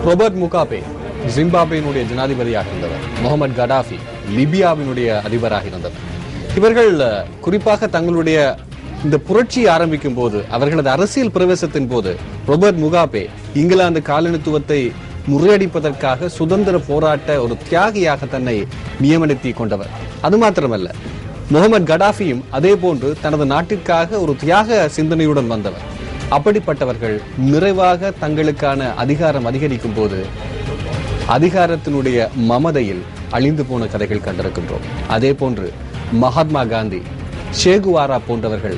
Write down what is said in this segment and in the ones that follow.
Robert Mugabe ஜிம்பாப்வேயினுடைய ஜனாதிபதியாக இருந்தவர். Mohammed Gaddafi லிபியாவினுடைய அதிபராக இருந்தவர். இவர்கள் குறிப்பாக தங்களுடைய இந்த புரட்சி ஆரம்பிக்கும் போது, அவர்களது அரசியல் பிரவேசத்தின் போது, ரொபர்ட் முகாபே இங்கிலாந்து காலனித்துவத்தை முறியடிப்பதற்காக சுதந்திர போராட்ட ஒரு தியாகியாக தன்னை நியமனத்திக் கொண்டவர். அது மாத்திரமல்ல, முகமது கடாஃபியும் அதே போன்று தனது நாட்டிற்காக ஒரு தியாக சிந்தனையுடன் வந்தவர். அப்படிப்பட்டவர்கள் நிறைவாக தங்களுக்கான அதிகாரம் அதிகரிக்கும் போது அதிகாரத்தினுடைய மமதையில் அழிந்து போன கதைகள் கண்டிருக்கின்றோம். அதே போன்று மகாத்மா காந்தி, சேகுவாரா போன்றவர்கள்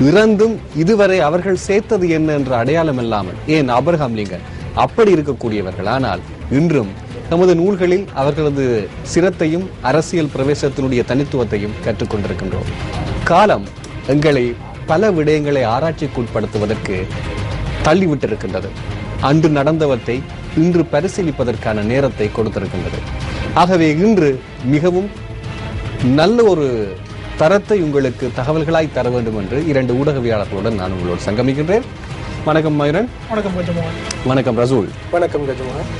இறந்தும் இதுவரை அவர்கள் சேர்த்தது என்ன என்ற அடையாளம் இல்லாமல், ஏன் ஆபிரகாம் லிங்கன் அப்படி இருக்கக்கூடியவர்கள், ஆனால் இன்றும் நமது நூல்களில் அவர்களது சிரத்தையும் அரசியல் பிரவேசத்தினுடைய தனித்துவத்தையும் கற்றுக்கொண்டிருக்கின்றோம். காலம் எங்களை பல விடயங்களை ஆராய்ச்சிக்குட்படுத்துவதற்கு தள்ளிவிட்டிருக்கின்றது. அன்று நடந்தவற்றை இன்று பரிசீலிப்பதற்கான நேரத்தை கொடுத்திருக்கின்றது. ஆகவே இன்று மிகவும் நல்ல ஒரு தரத்தை உங்களுக்கு தகவல்களாய் தர வேண்டும் என்று 2 ஊடகவியாளர்களுடன் நான் உங்களோடு சங்கமிக்கின்றேன். வணக்கம் மயூரன். வணக்கம் கஜமோகன். வணக்கம் ரசூல். வணக்கம் கஜமோகன்.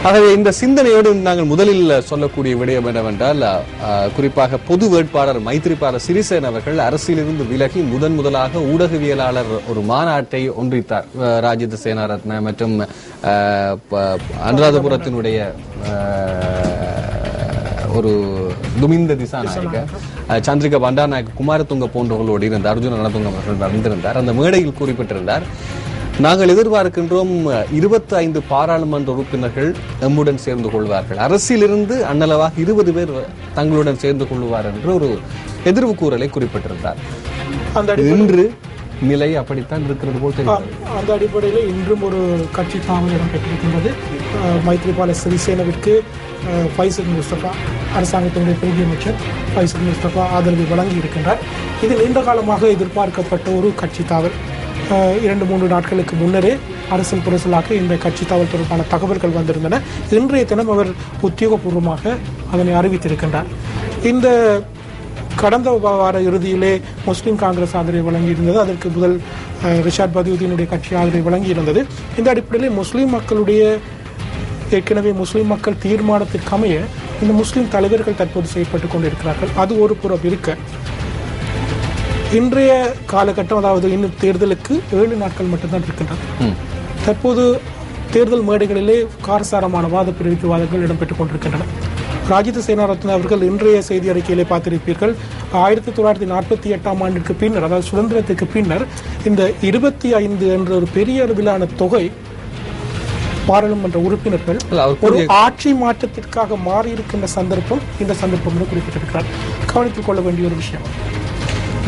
ஆகவே இந்த சிந்தனையோடு நாங்கள் முதலில் சொல்லக்கூடிய விடயம் என்னவென்றால், குறிப்பாக பொது வேட்பாளர் மைத்ரிபால சிறிசேன அவர்கள் அரசியலிருந்து விலகி முதலாக ஊடகவியலாளர் ஒரு மாநாட்டை ஒன்றித்தார். ராஜித சேனாரத்ன மற்றும் அனுராதபுரத்தினுடைய ஒரு துமிந்த திசாநாயக, சந்திரிகா பண்டாநாயக்க, குமாரதுங்க போன்றவர்களோடு இருந்த அர்ஜுன ரணதுங்க அவர்கள் வந்திருந்தார். அந்த மேடையில் குறிப்பிட்டிருந்தார், நாங்கள் எதிர்பார்க்கின்றோம் 25 பாராளுமன்ற உறுப்பினர்கள் நம்முடன் சேர்ந்து கொள்வார்கள், அரசியலிருந்து அன்னளவாக 20 பேர் தங்களுடன் சேர்ந்து கொள்வார் என்று ஒரு எதிர்வு கூறலை குறிப்பிட்டிருந்தார். இன்று நிலை அப்படித்தான் இருக்கிறது போல் தெரியும். அந்த அடிப்படையில் இன்றும் ஒரு கட்சி தாமதம் இடம்பெற்றிருக்கின்றது. மைத்ரிபால சிறிசேனவிற்கு ஃபைசல் முஸ்தபா, அரசாங்கத்தினுடைய பிரதி அமைச்சர் ஃபைசல் முஸ்தபா ஆதரவு வழங்கி இருக்கின்றார். இது நீண்ட காலமாக எதிர்பார்க்கப்பட்ட ஒரு கட்சி தாவல். 2-3 நாட்களுக்கு முன்னரே அரசியல் புரசலாக இந்த கட்சி தாவல் தொடர்பான தகவல்கள் வந்திருந்தன. இன்றைய தினம் அவர் உத்தியோகபூர்வமாக அதனை அறிவித்திருக்கின்றார். இந்த கடந்த வார இறுதியிலே முஸ்லீம் காங்கிரஸ் ஆதரவை வழங்கியிருந்தது. அதற்கு முதல் ரிஷாட் பதியுதீனுடைய கட்சி ஆதரவை வழங்கியிருந்தது. இந்த அடிப்படையில் முஸ்லீம் மக்களுடைய ஏற்கனவே முஸ்லீம் மக்கள் தீர்மானத்திற்கு அமைய இந்த முஸ்லீம் தலைவர்கள் தற்போது செயல்பட்டுக் கொண்டிருக்கிறார்கள். அது ஒரு புறம் இருக்க, இன்றைய காலகட்டம், அதாவது இன்னும் தேர்தலுக்கு 7 நாட்கள் மட்டும்தான் இருக்கின்றன. தற்போது தேர்தல் மேடைகளிலே காரசாரமான வாத பிரிவிப்பு வாதங்கள் இடம்பெற்றுக் கொண்டிருக்கின்றன. ராஜித சேனாரத்ன அவர்கள் இன்றைய செய்தி அறிக்கையிலே பார்த்திருப்பீர்கள், 1948ஆம் ஆண்டிற்கு பின்னர், அதாவது சுதந்திரத்துக்கு பின்னர் இந்த 25 என்ற ஒரு பெரிய அளவிலான தொகை பாராளுமன்ற உறுப்பினர்கள் ஒரு ஆட்சி மாற்றத்திற்காக மாறியிருக்கின்ற சந்தர்ப்பம் இந்த சந்தர்ப்பம் என்று குறிப்பிட்டிருக்கிறார். கவனித்துக் கொள்ள வேண்டிய ஒரு விஷயம்.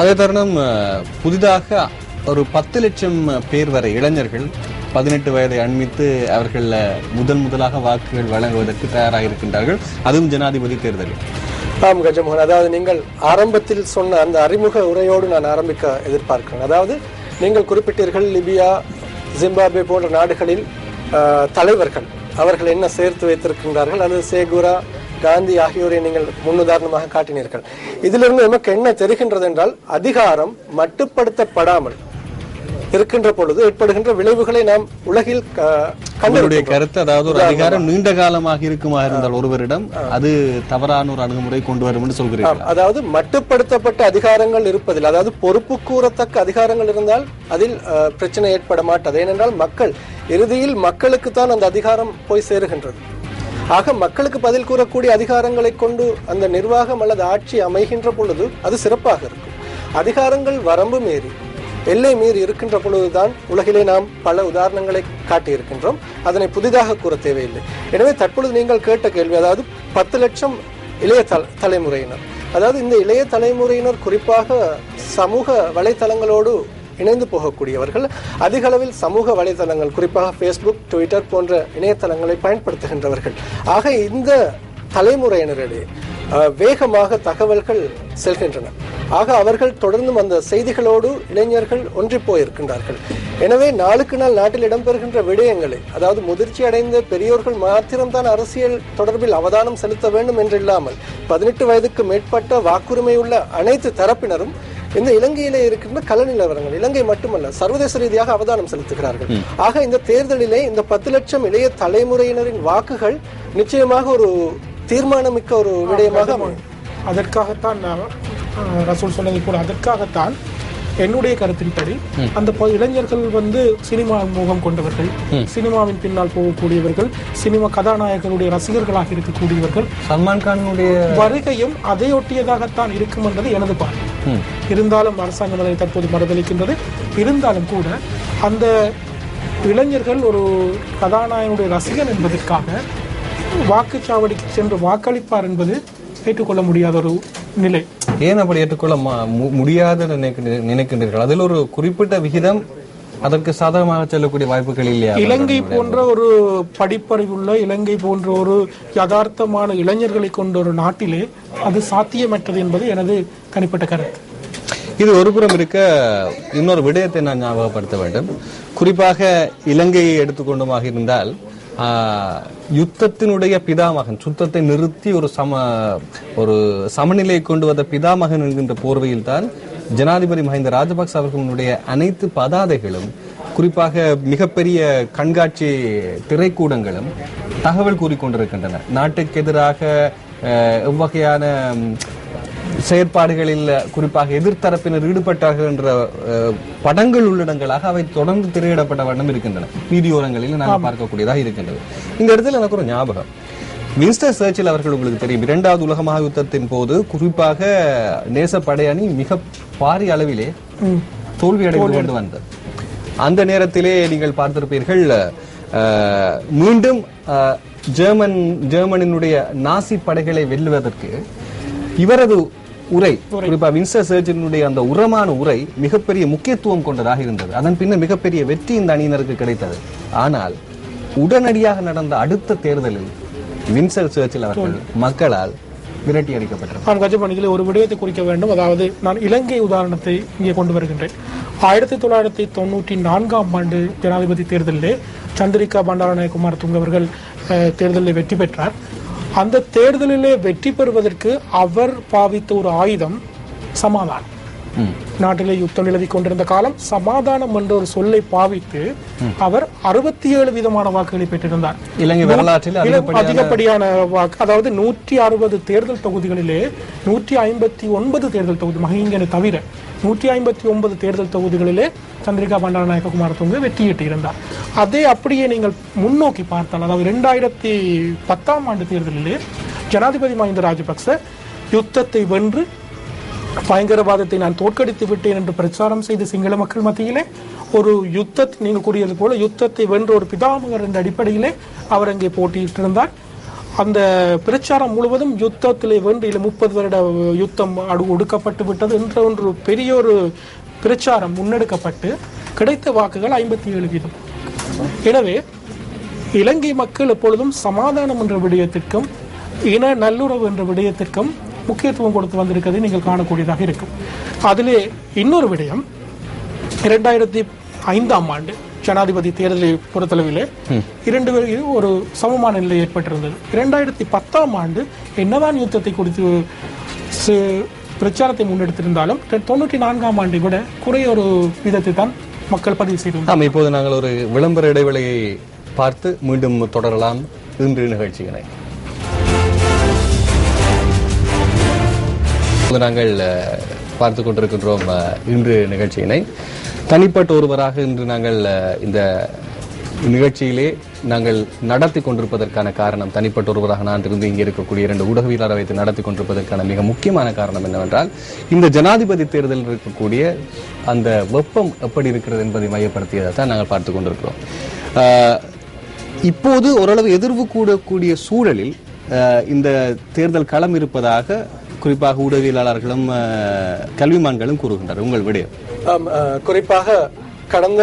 அதே தருணம் புதிதாக ஒரு 10 லட்சம் பேர் வரை இளைஞர்கள் 18 வயதை அண்மித்து அவர்கள் முதலாக வாக்குகள் வழங்குவதற்கு தயாராக இருக்கின்றார்கள், அதுவும் ஜனாதிபதி தேர்தலில். ஆம் கஜமோகன், அதாவது நீங்கள் ஆரம்பத்தில் சொன்ன அந்த அறிமுக உரையோடு நான் ஆரம்பிக்க எதிர்பார்க்கிறேன். அதாவது நீங்கள் குறிப்பிட்டீர்கள், லிபியா, ஜிம்பாப்வே போன்ற நாடுகளில் தலைவர்கள் அவர்கள் என்ன சேர்த்து வைத்திருக்கின்றார்கள், அல்லது சேகுரா, காந்தி ஆகியோரை நீங்கள் முன்னுதாரணமாக காட்டினீர்கள். இதிலிருந்து நமக்கு என்ன தெரிகின்றது என்றால், அதிகாரம் மட்டுப்படுத்தப்படாமல் இருக்கின்ற பொழுது ஏற்படுகின்ற விளைவுகளை நாம் உலகில் கண்டறிய கருத்து. அதாவது ஒரு அதிகாரம் நீண்ட காலமாக இருக்குமா இருந்தால் ஒருவரிடம் அது தவறான ஒரு அணுகுமுறை கொண்டு வரும் என்று சொல்கிறீர்கள். அதாவது மட்டுப்படுத்தப்பட்ட அதிகாரங்கள் இருப்பதில், அதாவது பொறுப்பு கூறத்தக்க அதிகாரங்கள் இருந்தால் அதில் பிரச்சனை ஏற்பட மாட்டது. ஏனென்றால் மக்கள் இறுதியில் மக்களுக்குத்தான் அந்த அதிகாரம் போய் சேருகின்றது. ஆக மக்களுக்கு பதில் கூறக்கூடிய அதிகாரங்களை கொண்டு அந்த நிர்வாகம் அல்லது ஆட்சி அமைகின்ற பொழுது அது சிறப்பாக இருக்கும். அதிகாரங்கள் வரம்பு மீறி, எல்லை மீறி இருக்கின்ற பொழுதுதான் உலகிலே நாம் பல உதாரணங்களை காட்டியிருக்கின்றோம். அதனை புதிதாக கூற தேவையில்லை. எனவே தற்பொழுது நீங்கள் கேட்ட கேள்வி, அதாவது 10 லட்சம் இளைய தலைமுறையினர், அதாவது இந்த இளைய தலைமுறையினர் குறிப்பாக சமூக வலைத்தளங்களோடு இணைந்து போகக்கூடியவர்கள், அதிக அளவில் சமூக வலைதளங்கள், குறிப்பாக ஃபேஸ்புக், ட்விட்டர் போன்ற இணையதளங்களை பயன்படுத்துகின்றவர்கள். ஆக இந்த தலைமுறையினரிடையே வேகமாக தகவல்கள் செல்கின்றன. ஆக அவர்கள் தொடர்ந்தும் அந்த செய்திகளோடு இளைஞர்கள் ஒன்றி போயிருக்கின்றார்கள். எனவே நாளுக்கு நாள் நாட்டில் இடம்பெறுகின்ற விடயங்களை, அதாவது முதிர்ச்சி அடைந்த பெரியோர்கள் மாத்திரம்தான் அரசியல் தொடர்பில் அவதானம் செலுத்த வேண்டும் என்றில்லாமல் 18 வயதுக்கு மேற்பட்ட வாக்குரிமை உள்ள அனைத்து தரப்பினரும் இந்த இலங்கையிலே இருக்கின்ற கள நிலவரங்கள் இலங்கை மட்டுமல்ல சர்வதேச ரீதியாக அவதானம் செலுத்துகிறார்கள். ஆக இந்த தேர்தலிலே இந்த 10 லட்சம் இளைய தலைமுறையினரின் வாக்குகள் நிச்சயமாக ஒரு தீர்மானமிக்க ஒரு விடயமாக அதற்காகத்தான் ரசூல் சொன்னதை கூட அதற்காகத்தான் என்னுடைய கருத்தின்படி அந்த இளைஞர்கள் சினிமா முகம் கொண்டவர்கள், சினிமாவின் பின்னால் போகக்கூடியவர்கள், சினிமா கதாநாயகர்களுடைய ரசிகர்களாக இருக்கக்கூடியவர்கள். சல்மான் கானுடைய வருகையும் அதை ஒட்டியதாகத்தான் இருக்கும் என்பது எனது பார்வை. இருந்தாலும் அரசாங்கம் அதை தற்போது மறுதளிக்கின்றது. இருந்தாலும் கூட அந்த இளைஞர்கள் ஒரு கதாநாயகனுடைய ரசிகன் என்பதற்காக வாக்குச்சாவடிக்கு சென்று வாக்களிப்பார் என்பது ஏற்றுக்கொள்ள முடியாத ஒரு நிலை. ஏன் அப்படி ஏற்றுக்கொள்ள முடியாத நினைக்கின்றீர்கள்? அதில் ஒரு குறிப்பிட்ட விகிதம் அதற்கு சாதகமாக செல்லக்கூடிய வாய்ப்புகள் இல்லையா? இலங்கை போன்ற ஒரு படிப்பறிவுள்ள, இலங்கை போன்ற ஒரு யதார்த்தமான இளைஞர்களை கொண்ட ஒரு நாட்டிலே அது சாத்தியமற்றது என்பது எனது தனிப்பட்ட கருத்து. இது ஒரு புறம் இருக்க, இன்னொரு விடயத்தை நான் ஞாபகப்படுத்த வேண்டும். குறிப்பாக இலங்கையை எடுத்துக்கொண்டுமாக இருந்தால் யுத்தத்தினுடைய பிதாமகன், சுத்தத்தை நிறுத்தி ஒரு சமநிலை கொண்டு வந்த பிதாமகன் என்கின்ற போர்வையில் தான் ஜனாதிபதி மஹிந்த ராஜபக்ச அவர்களுடைய அனைத்து பதாதைகளும், குறிப்பாக மிகப்பெரிய கண்காட்சி திரைக்கூடங்களும் தகவல் கூறிக்கொண்டிருக்கின்றன. நாட்டுக்கு எதிராக எவ்வகையான செயற்பாடுகளில் குறிப்பாக எதிர்த்தரப்பினர் ஈடுபட்டார்கள் என்ற படங்கள் உள்ளடங்களாக அவை தொடர்ந்து திரையிடப்பட்ட வண்ணம் இருக்கின்றன. வீடியோரங்களில் நாங்கள் பார்க்கக்கூடியதாக இருக்கின்றது. இந்த இடத்துல எனக்கு ஒரு ஞாபகம், வின்ஸ்டன் சர்ச்சில் அவர்கள் உங்களுக்கு தெரியும், 2வது உலக மகா யுத்தத்தின் போது குறிப்பாக நேச படையணி மிக பாரிய அளவிலே தோல்வி அடைந்து கொண்டு வந்தது. அந்த நேரத்திலே நீங்கள் பார்த்திருப்பீர்கள், மீண்டும் ஜெர்மனியினுடைய நாசி படைகளை வெல்லுவதற்கு இவரது உரை, குறிப்பா வின்ஸ்டன் சர்ச்சிலினுடைய அந்த உரமான உரை மிகப்பெரிய முக்கியத்துவம் கொண்டதாக இருந்தது. அதன் பின்னர் மிகப்பெரிய வெற்றி இந்த அணியினருக்கு கிடைத்தது. ஆனால் உடனடியாக நடந்த அடுத்த தேர்தலில் வின்ஸ்டன் சர்ச்சில் அவர்கள் மக்களால் விரட்டி அடிக்கப்பட்டார். ஒரு விடயத்தை குறிக்க வேண்டும். அதாவது நான் இலங்கை உதாரணத்தை இங்கே கொண்டு வருகின்றேன். 1994ஆம் ஆண்டு ஜனாதிபதி தேர்தலிலே சந்திரிகா பண்டாரநாயக்க குமாரதுங்க அவர்கள் தேர்தலில் வெற்றி பெற்றார். அந்த தேர்தலிலே வெற்றி பெறுவதற்கு அவர் பாவித்த ஒரு ஆயுதம் சமாதானம். நாட்டிலே யுத்தம் நிலவி கொண்டிருந்த காலம், சமாதானம் என்ற ஒரு சொல்லை பாவித்து அவர் 67 விதமான வாக்குகளை பெற்றிருந்தார். இலங்கை வரலாற்றில் அதிகப்படியான வாக்கு, அதாவது 160 தேர்தல் தொகுதிகளிலே 159 தேர்தல் தொகுதி மஹிங்கனை தவிர 159 தேர்தல் தொகுதிகளிலே சந்திரிகா பண்டாரநாயக்க குமாரதுங்க வெற்றியிட்டிருந்தார். அதே அப்படியே நீங்கள் முன்னோக்கி பார்த்தால், அதாவது 2010ஆம் ஆண்டு தேர்தலிலே ஜனாதிபதி மஹிந்த ராஜபக்ச யுத்தத்தை வென்று பயங்கரவாதத்தை நான் தோற்கடித்து விட்டேன் என்று பிரச்சாரம் செய்த சிங்கள மக்கள் மத்தியிலே ஒரு யுத்தத்தை, நீங்கள் கூறியது போல யுத்தத்தை வென்ற ஒரு பிதாமகர் என்ற அடிப்படையிலே அவர் அங்கே போட்டியிட்டிருந்தார். அந்த பிரச்சாரம் முழுவதும் யுத்தத்திலே வென்று 30 வருட யுத்தம் ஒடுக்கப்பட்டு விட்டது என்ற ஒன்று பெரிய ஒரு பிரச்சாரம் முன்னெடுக்கப்பட்டு கிடைத்த வாக்குகள் 57 வீதம். எனவே இலங்கை மக்கள் எப்பொழுதும் சமாதானம் என்ற விடயத்திற்கும் இன நல்லுறவு என்ற விடயத்திற்கும் முக்கியத்துவம் கொடுத்து வந்திருக்கிறது நீங்கள் காணக்கூடியதாக இருக்கும். அதிலே இன்னொரு விடயம், 2005ஆம் ஆண்டு ஜனாதிபதி தேர்தலை பொறுத்தளவிலே 2 பேரும் ஒரு சமமான நிலை ஏற்பட்டிருந்தது. 2010ஆம் ஆண்டு என்னதான் யுத்தத்தை குறித்து பிரச்சாரத்தை முன்னெடுத்திருந்தாலும் 94ஆம் ஆண்டை விட குறைய ஒரு விதத்தை தான் மக்கள் பதிவு செய்திருந்தார். இப்போது நாங்கள் ஒரு விளம்பர இடைவெளியை பார்த்து மீண்டும் தொடரலாம் இன்று நிகழ்ச்சிகளை. நாங்கள் பார்த்து கொண்டிருக்கின்றோம் இன்று நிகழ்ச்சியினை. தனிப்பட்ட ஒருவராக இன்று நாங்கள் இந்த நிகழ்ச்சியிலே நாங்கள் நடத்தி கொண்டிருப்பதற்கான காரணம், தனிப்பட்ட ஒருவராக நான் இருந்து இங்கே இருக்கக்கூடிய 2 ஊடகவியலாளரை வைத்து நடத்தி கொண்டிருப்பதற்கான மிக முக்கியமான காரணம் என்னவென்றால், இந்த ஜனாதிபதி தேர்தலில் இருக்கக்கூடிய அந்த வெப்பம் எப்படி இருக்கிறது என்பதை மையப்படுத்தியதை தான் நாங்கள் பார்த்து கொண்டிருக்கிறோம். இப்போது ஓரளவு எதிர்வு கூடக்கூடிய சூழலில் இந்த தேர்தல் களம் இருப்பதாக குறிப்பாக ஊடகவியலாளர்களும் கல்விமான்களும் கூறுகின்றனர். உங்கள் விடயம்? குறிப்பாக கடந்த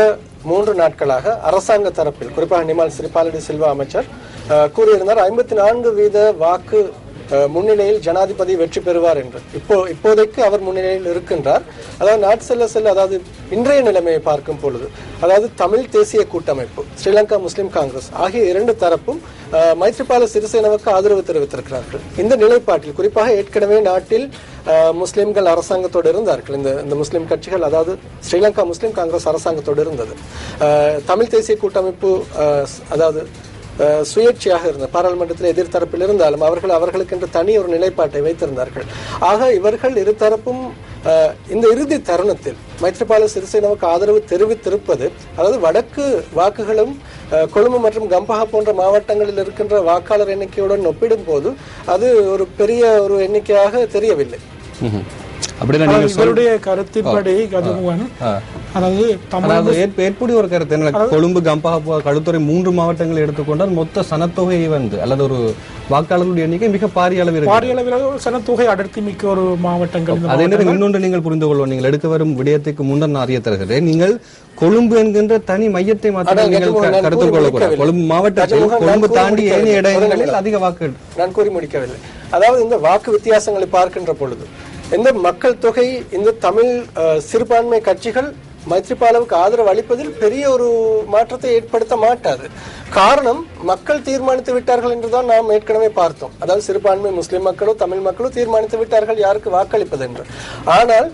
3 நாட்களாக அரசாங்க தரப்பில், குறிப்பாக நிமால் சிறிபாலடி சில்வா அமைச்சர் கூறியிருந்தார், 54 வீத வாக்கு முன்னிலையில் ஜனாதிபதி வெற்றி பெறுவார் என்று இப்போதைக்கு அவர் முன்னிலையில் இருக்கின்றார். அதாவது நாட்டு செல்ல செல்ல, அதாவது இன்றைய நிலைமையை பார்க்கும் பொழுது, அதாவது தமிழ் தேசிய கூட்டமைப்பு, ஸ்ரீலங்கா முஸ்லிம் காங்கிரஸ் ஆகிய இரண்டு தரப்பும் மைத்ரிபால சிறிசேனவுக்கு ஆதரவு தெரிவித்திருக்கிறார்கள். இந்த நிலைப்பாட்டில் குறிப்பாக ஏற்கனவே நாட்டில் முஸ்லிம்கள் அரசாங்கத்தோடு இருந்தார்கள். இந்த முஸ்லிம் கட்சிகள், அதாவது ஸ்ரீலங்கா முஸ்லிம் காங்கிரஸ் அரசாங்கத்தோடு இருந்தது. தமிழ் தேசிய கூட்டமைப்பு அதாவது சுயேட்சையாக இருந்த பாராளுமன்றத்தில் எதிர்த்தரப்பில் இருந்தாலும் அவர்களுக்கென்று தனி ஒரு நிலைப்பாட்டை வைத்திருந்தார்கள். ஆக இவர்கள் இருதரப்பும் இந்த இறுதி தருணத்தில் மைத்ரிபால சிறிசேனவுக்கு ஆதரவு தெரிவித்திருப்பது, அதாவது வடக்கு வாக்குகளும் கொழும்பு மற்றும் கம்பஹா போன்ற மாவட்டங்களில் இருக்கின்ற வாக்காளர் எண்ணிக்கையுடன் ஒப்பிடும் போது அது ஒரு பெரிய ஒரு எண்ணிக்கையாக தெரியவில்லை. இவருடைய கருத்தின்படி கஜமுகன், அதாவது ஏற்புடி ஒரு கருத்து, கொழும்பு, கம்பஹா, களுத்துறை 3 மாவட்டங்களை எடுத்துக்கொண்டால் மொத்த சனத்தொகை அல்லது ஒரு வாக்காளர்களுடைய எண்ணிக்கை மிக பாரிய அளவில் சனத்தொகை அடர்த்தி மிக்க ஒரு மாவட்டங்கள். அதே நேரம் இன்னொன்று நீங்கள் புரிந்து கொள்வோம், நீங்கள் எடுக்க வரும் விடயத்துக்கு முன்னர் அறிய தருகிறேன். நீங்கள் கொழும்பு என்கின்ற தனி மையத்தை மாத்திரம் நீங்கள் கருத்தில் கொள்ளக்கூடாது. கொழும்பு மாவட்டத்தில் கொழும்பு தாண்டி ஏனைய இடங்களில் அதிக வாக்கு. நான் கூறி முடிக்கவில்லை. அதாவது இந்த வாக்கு வித்தியாசங்களை பார்க்கின்ற பொழுது இந்த மக்கள் தொகை, இந்த தமிழ் சிறுபான்மை கட்சிகள் மைத்ரிபாலவுக்கு ஆதரவு அளிப்பதில் பெரிய ஒரு மாற்றத்தை ஏற்படுத்த மாட்டாது. காரணம், மக்கள் தீர்மானித்து விட்டார்கள் என்றுதான் நாம் ஏற்கனவே பார்த்தோம். அதாவது சிறுபான்மை முஸ்லிம் மக்களோ தமிழ் மக்களோ தீர்மானித்து விட்டார்கள் யாருக்கு வாக்களிப்பது என்று. ஆனால்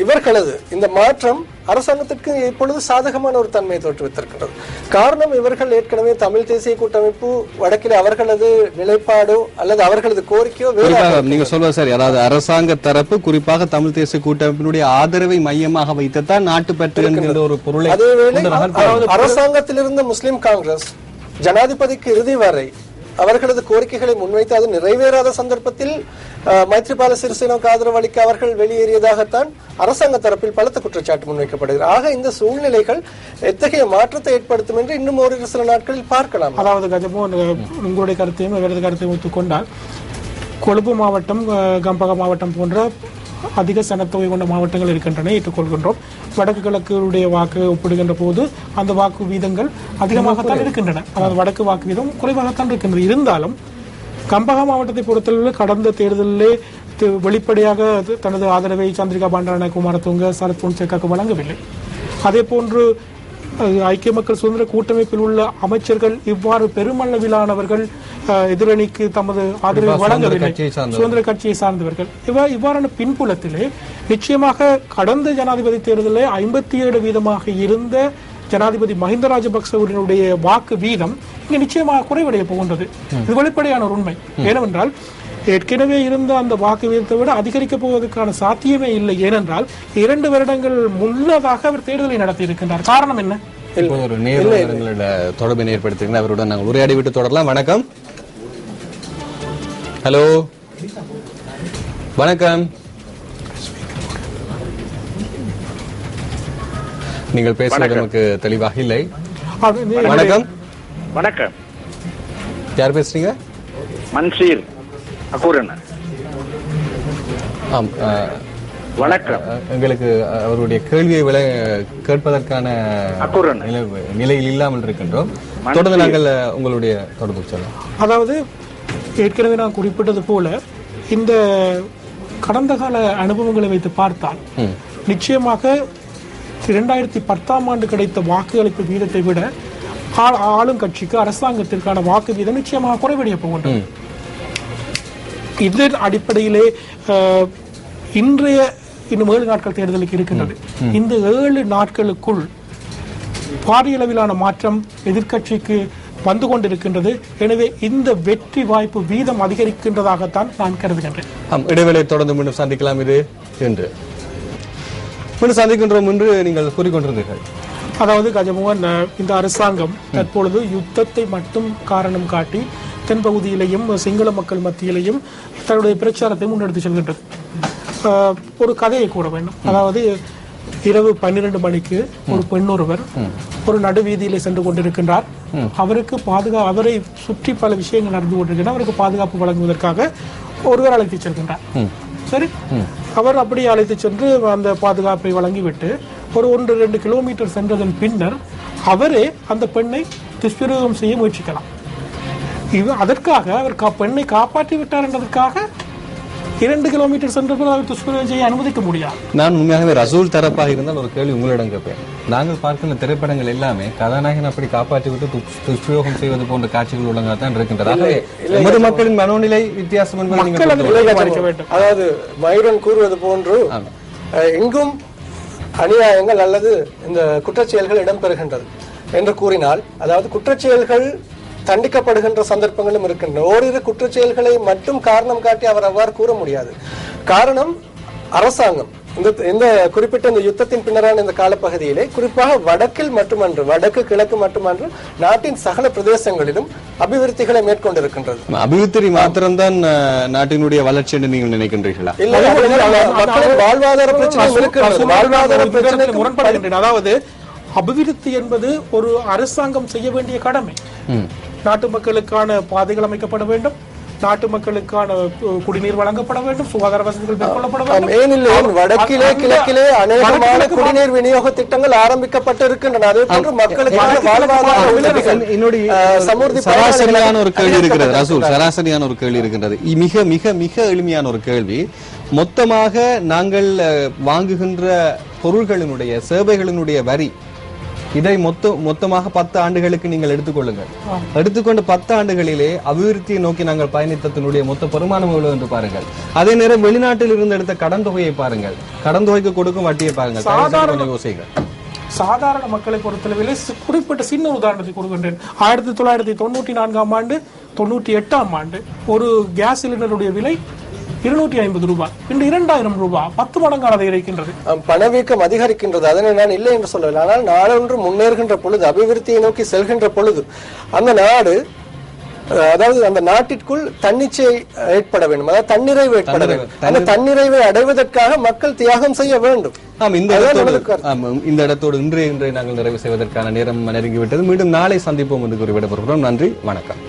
இவர்களது இந்த மாற்றம் அரசாங்கத்திற்கு இப்பொழுது சாதகமான ஒரு தன்மையை தோற்றுவித்திருக்கிறது. காரணம், இவர்கள் ஏற்கனவே தமிழ் தேசிய கூட்டமைப்பு வடக்கில் அவர்களது நிலைப்பாடோ அல்லது அவர்களது கோரிக்கையோ நீங்க சொல்வது சரி. அதாவது அரசாங்க தரப்பு குறிப்பாக தமிழ் தேசிய கூட்டமைப்பினுடைய ஆதரவை மையமாக வைத்துத்தான் நாட்டு பெற்று என்கின்ற ஒரு பொருளை, அதேவேளை அரசாங்கத்தில் இருந்த முஸ்லிம் காங்கிரஸ் ஜனாதிபதிக்கு இறுதி வரை அவர்களது கோரிக்கைகளை முன்வைத்து அது நிறைவேறாத சந்தர்ப்பத்தில் மைத்ரிபால சிறிசேனவுக்கு ஆதரவு அளிக்க அவர்கள் வெளியேறியதாகத்தான் அரசாங்க தரப்பில் பலத்த குற்றச்சாட்டு முன்வைக்கப்படுகிறது. ஆக இந்த சூழ்நிலைகள் எத்தகைய மாற்றத்தை ஏற்படுத்தும் என்று இன்னும் ஒரு சில நாட்களில் பார்க்கலாம். அதாவது கஜமோ, உங்களுடைய கருத்தையும் வேறு கருத்தையும் ஒத்துக்கொண்டால் கொழும்பு மாவட்டம், கம்பஹா மாவட்டம் போன்ற அதிக சனத்தொகை கொண்ட மாவட்டங்கள் இருக்கின்றன, ஏற்றுக்கொள்கின்றோம். வடக்கு கிழக்குடைய வாக்கு ஒப்பிடுகின்ற போது அந்த வாக்கு வீதங்கள் அதிகமாகத்தான் இருக்கின்றன. அதாவது வடக்கு வாக்கு வீதம் குறைவாகத்தான் இருக்கின்றது. இருந்தாலும் கம்பஹா மாவட்டத்தை பொறுத்தளவில் கடந்த தேர்தலிலே வெளிப்படையாக தனது ஆதரவை சந்திரிகா பண்டாரநாயக்க குமாரதுங்க, சரத் பொன்சேகாவுக்கு வழங்கவில்லை. அதே போன்று ஐக்கிய மக்கள் சுதந்திர கூட்டமைப்பில் உள்ள அமைச்சர்கள் இவ்வாறு பெருமளவிலானவர்கள் எதிரணிக்கு தமது ஆதரவை வழங்கவில்லை. சுதந்திர கட்சியை சார்ந்தவர்கள் இவ்வாறான பின்புலத்திலே நிச்சயமாக கடந்த ஜனாதிபதி தேர்தலில் 57% இருந்த ஜனாதிபதி மஹிந்த ராஜபக்சவுடைய வாக்கு வீதம் இங்கு நிச்சயமாக குறைவடைய போகின்றது. இது வெளிப்படையான ஒரு உண்மை. ஏனென்றால் ஏற்கனவே இருந்த அந்த வாக்கு வீதத்தை விட அதிகரிக்கப் போவதற்கான சாத்தியமே இல்லை. ஏனென்றால் 2 வருடங்கள் முன்னதாக அவர் தேர்தலை நடத்தி இருக்கின்றார். காரணம் என்ன? ஒரு நேரங்களோட தொடர்பை ஏற்படுத்திருக்கிறார். அவருடன் நாங்கள் உரையாடி விட்டு தொடரலாம். வணக்கம். ஹலோ, வணக்கம். நீங்கள் பேசுவது நமக்கு தெளிவாக இல்லை. வணக்கம். வணக்கம். யார் பேசுறீங்க? மன்சீர் அக்கூரன். ஆம், வணக்கம். எங்களுக்கு அவருடைய கேள்வியை கேட்பதற்கான நிலையில் இல்லாமல் இருக்கின்றோம். தொடர்ந்து நாங்கள் உங்களுடைய தொடர்பு சொல்லலாம். அதாவது ஏற்கனவே நான் குறிப்பிட்டது போல இந்த கடந்த கால அனுபவங்களை வைத்து பார்த்தால் நிச்சயமாக 2010 கிடைத்த வாக்குகளிப்பு வீதத்தை விட ஆளும் கட்சிக்கு, அரசாங்கத்திற்கான வாக்கு வீதம் நிச்சயமாக குறைவடைய போகின்றது. இதன் அடிப்படையிலே இன்றைய இன்னும் 7 நாட்கள் தேர்தலுக்கு இருக்கின்றது. இந்த 7 நாட்களுக்குள் பாரிய அளவிலான மாற்றம் எதிர்கட்சிக்கு வந்து கொண்டிருக்கின்றது. எனவே இந்த வெற்றி வாய்ப்பு வீதம் அதிகரிக்கின்றதாகத்தான் நான் கருதுகின்றேன். இடைவேளை தொடர்ந்து மீண்டும் சந்திக்கலாம். இது என்று மீண்டும் சந்திக்கின்றோம் என்று நீங்கள் கூறிக்கொண்டிருந்தீர்கள். அதாவது கஜமோகன், இந்த அரசாங்கம் தற்பொழுது யுத்தத்தை மட்டும் காரணம் காட்டி தென்பகுதியிலையும் சிங்கள மக்கள் மத்தியிலையும் தன்னுடைய பிரச்சாரத்தை முன்னெடுத்து செல்கின்றது. ஒரு கதையை கூற வேண்டும். அதாவது இரவு 12 மணிக்கு ஒரு பெண் ஒருவர் ஒரு நடுவீதியிலே சென்று கொண்டிருக்கின்றார். அவருக்கு அவரை சுற்றி பல விஷயங்கள் நடந்து கொண்டிருக்கின்றன. அவருக்கு பாதுகாப்பு வழங்குவதற்காக ஒருவர் அழைத்து செல்கின்றார். சரி, அவர் அப்படி அழைத்து சென்று அந்த பாதுகாப்பை வழங்கிவிட்டு ஒரு 1-2 கிலோமீட்டர் சென்றதன் பின்னர் அவரே அந்த பெண்ணை துஷ்பிரயோகம் செய்ய முயற்சிக்கலாம். அதற்காக அவர் பெண்ணை காப்பாற்றி விட்டார் என்றதற்காக 2 கிலோமீட்டர் சென்ற போது அவர் துஷ்பிரயோகம் செய்ய அனுமதிக்க முடியாது. நான் உண்மையாகவே ரசூல் தரப்பாக இருந்தால் ஒரு கேள்வி உங்களிடம் கேட்பேன். நாங்கள் பார்க்கின்ற திரைப்படங்கள் எல்லாமே கதாநாயகன் அப்படி காப்பாற்றி விட்டு துஷ்பிரயோகம் செய்வது போன்ற காட்சிகள் உள்ளதான் இருக்கின்றது. எமது மக்களின் மனோநிலை வித்தியாசம் என்பது அதாவது மயூரன் கூறுவது போன்று எங்கும் அநியாயங்கள் அல்லது இந்த குற்றச்செயல்கள் இடம்பெறுகின்றது என்று கூறினால், அதாவது குற்றச்செயல்கள் தண்டிக்கப்படுகின்ற சந்தர்ப்பங்களும் இருக்கின்றன. ஓரிரு குற்றச்செயல்களை மட்டும் காரணம் காட்டி அவர் அவ்வாறு கூற முடியாது. காரணம் அரசாங்கம் இந்த குறிப்பிட்ட இந்த யுத்தத்தின் பின்னரான இந்த காலப்பகுதியிலே குறிப்பாக வடக்கில் மட்டுமன்று, வடக்கு கிழக்கு மட்டுமன்று, நாட்டின் சகல பிரதேசங்களிலும் அபிவிருத்திகளை மேற்கொண்டிருக்கின்றது. அபிவிருத்தி மாத்திரம்தான் நாட்டினுடைய வளர்ச்சி என்று நீங்கள் நினைக்கின்றீர்களா? மக்களின் வாழ்வாதார பிரச்சனை முரண்படுகின்றன. அதாவது அபிவிருத்தி என்பது ஒரு அரசாங்கம் செய்ய வேண்டிய கடமை. நாட்டு மக்களுக்கான பாதைகள் அமைக்கப்பட வேண்டும், நாட்டு மக்களுக்கான குடிநீர் வழங்கப்பட வேண்டும், சுகாதார வசதிகள் மேற்கொள்ளப்பட வேண்டும். வடக்கிலே கிழக்கிலே அநேகமான குடிநீர் விநியோக திட்டங்கள் ஆரம்பிக்கப்பட்டு இருக்கின்றன. அதே போன்று மக்களுக்கான சராசரியான ஒரு கேள்வி இருக்கிறது ரசூல், சராசரியான ஒரு கேள்வி இருக்கின்றது. மிக மிக மிக எளிமையான ஒரு கேள்வி. மொத்தமாக நாங்கள் வாங்குகின்ற பொருள்களினுடைய சேவைகளினுடைய வரி, இதை மொத்தமாக 10 ஆண்டுகளுக்கு நீங்கள் எடுத்துக்கொள்ளுங்கள். எடுத்துக்கொண்டு 10 ஆண்டுகளிலே அபிவிருத்தியை நோக்கி நாங்கள் பயணித்ததனுடைய மொத்த பெருமானம் எவ்வளவு என்று பாருங்கள். அதே நேரம் வெளிநாட்டில் இருந்து எடுத்த கடன் தொகையை பாருங்கள், கடன் தொகைக்கு கொடுக்கும் வட்டியை பாருங்கள். சாதாரண மக்களை பொறுத்தளவிலே குறிப்பிட்ட சின்ன உதாரணத்தை கொடுக்கின்றேன். 1994ஆம் ஆண்டு 98ஆம் ஆண்டு ஒரு கேஸ் சிலிண்டருடைய விலை 250 ரூபாய், இன்று 2000 ரூபாய், 10 மடங்காக அதிகரிக்கின்றது. பணவீக்கம் அதிகரிக்கின்றது. அதனை நான் இல்லை என்று சொல்லவில்லை. ஆனால் நாடொன்று முன்னேறுகின்ற பொழுது, அபிவிருத்தியை நோக்கி செல்கின்ற பொழுது அந்த நாடு, அதாவது அந்த நாட்டிற்குள் தன்னிச்சை ஏற்பட வேண்டும், அதாவது தன்னிறைவு ஏற்பட வேண்டும். அந்த தன்னிறைவை அடைவதற்காக மக்கள் தியாகம் செய்ய வேண்டும். இந்த இடத்தோடு இன்றைய நாங்கள் நிறைவு செய்வதற்கான நேரம் நெருங்கிவிட்டது. மீண்டும் நாளை சந்திப்போம் என்று கூறி விடைபெறுகிறோம். நன்றி, வணக்கம்.